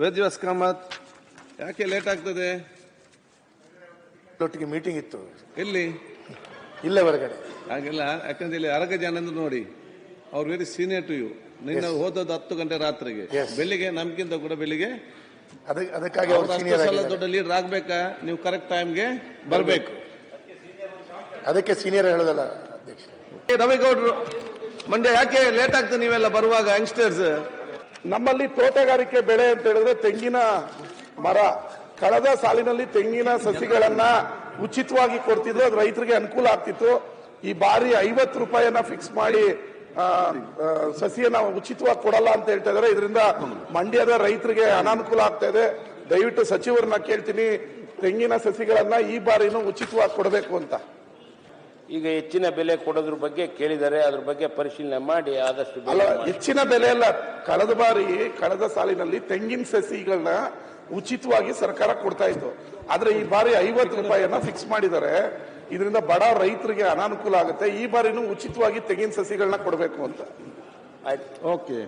ವೇದ್ವಾಸ್ ಕಾಮತ್, ಯಾಕೆ ಲೇಟ್ ಆಗ್ತದೆ? ಒಟ್ಟಿಗೆ ಮೀಟಿಂಗ್ ಇತ್ತು. ಎಲ್ಲಿ? ಇಲ್ಲೇ ಹೊರಗಡೆ. ಹಾಗೆಲ್ಲ, ಯಾಕಂದ್ರೆ ಇಲ್ಲಿ ಅರಗ ಜನ ನೋಡಿ, ಅವ್ರು ವೆರಿ ಸೀನಿಯರ್ ಟು ಯು. ನಿನ್ನ ಹೋದದ್ದು 10 ಗಂಟೆ ರಾತ್ರಿಗೆ, ಬೆಳಿಗ್ಗೆ ನಮ್ಗಿಂತ ಕೂಡ ಬೆಳಿಗ್ಗೆ. ಅದಕ್ಕಾಗಿ ದೊಡ್ಡ ಲೀಡರ್ ಆಗ್ಬೇಕಾ? ನೀವು ಕರೆಕ್ಟ್ ಟೈಮ್ಗೆ ಬರಬೇಕು. ಅದಕ್ಕೆ ಸೀನಿಯರ್ ಹೇಳೋದಲ್ಲ ಅಧ್ಯಕ್ಷ. ರವಿಗೌಡರು, ಮಂಡ್ಯ ಯಾಕೆ ಲೇಟ್ ಆಗ್ತದೆ ನೀವೆಲ್ಲ ಬರುವಾಗ? ಯಂಗ್ಸ್ಟರ್ಸ್, ನಮ್ಮಲ್ಲಿ ತೋಟಗಾರಿಕೆ ಬೆಳೆ ಅಂತ ಹೇಳಿದ್ರೆ ತೆಂಗಿನ ಮರ. ಕಳೆದ ಸಾಲಿನಲ್ಲಿ ತೆಂಗಿನ ಸಸಿಗಳನ್ನ ಉಚಿತವಾಗಿ ಕೊಡ್ತಿದ್ರು, ಅದು ರೈತರಿಗೆ ಅನುಕೂಲ ಆಗ್ತಿತ್ತು. ಈ ಬಾರಿ 50 ರೂಪಾಯಿಯನ್ನ ಫಿಕ್ಸ್ ಮಾಡಿ ಸಸಿಯನ್ನ ಉಚಿತವಾಗಿ ಕೊಡಲ್ಲ ಅಂತ ಹೇಳ್ತಾ ಇದಾರೆ. ಇದರಿಂದ ಮಂಡ್ಯದ ರೈತರಿಗೆ ಅನಾನುಕೂಲ ಆಗ್ತಾ ಇದೆ. ದಯವಿಟ್ಟು ಸಚಿವರನ್ನ ಕೇಳ್ತೀನಿ, ತೆಂಗಿನ ಸಸಿಗಳನ್ನ ಈ ಬಾರಿನೂ ಉಚಿತವಾಗಿ ಕೊಡಬೇಕು ಅಂತ. ಈಗ ಹೆಚ್ಚಿನ ಬೆಲೆ ಕೊಡೋದ್ರ ಬಗ್ಗೆ ಕೇಳಿದ್ದಾರೆ, ಅದ್ರ ಬಗ್ಗೆ ಪರಿಶೀಲನೆ ಮಾಡಿ ಆದಷ್ಟು. ಅಲ್ಲ, ಹೆಚ್ಚಿನ ಬೆಲೆ ಅಲ್ಲ. ಕಳೆದ ಸಾಲಿನಲ್ಲಿ ತೆಂಗಿನ ಸಸಿಗಳನ್ನ ಉಚಿತವಾಗಿ ಸರ್ಕಾರ ಕೊಡ್ತಾ ಇತ್ತು. ಆದ್ರೆ ಈ ಬಾರಿ 50 ರೂಪಾಯಿಯನ್ನ ಫಿಕ್ಸ್ ಮಾಡಿದ್ದಾರೆ. ಇದರಿಂದ ಬಡ ರೈತರಿಗೆ ಅನಾನುಕೂಲ ಆಗುತ್ತೆ. ಈ ಬಾರಿನೂ ಉಚಿತವಾಗಿ ತೆಂಗಿನ ಸಸಿಗಳನ್ನ ಕೊಡಬೇಕು ಅಂತ. ಓಕೆ.